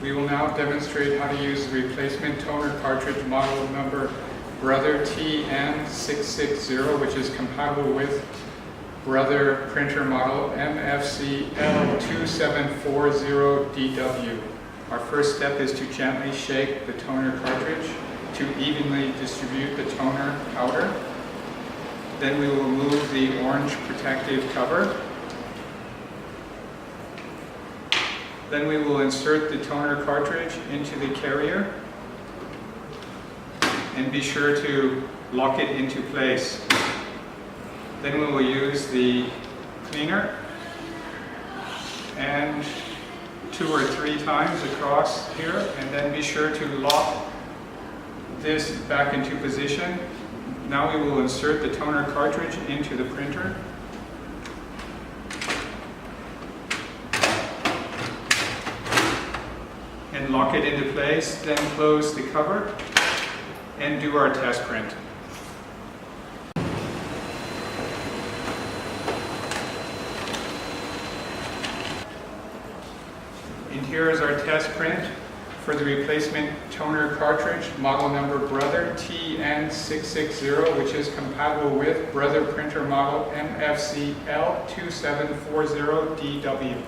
We will now demonstrate how to use the replacement toner cartridge model number Brother TN660, which is compatible with Brother printer model HL-L2300D. Our first step is to gently shake the toner cartridge to evenly distribute the toner powder. Then we will remove the orange protective cover. Then we will insert the toner cartridge into the carrier and be sure to lock it into place. Then we will use the cleaner and 2 or 3 times across here, and then be sure to lock this back into position. Now we will insert the toner cartridge into the printer. And lock it into place, then close the cover and do our test print. And here is our test print for the replacement toner cartridge, model number Brother TN660, which is compatible with Brother printer model MFCL2740DW.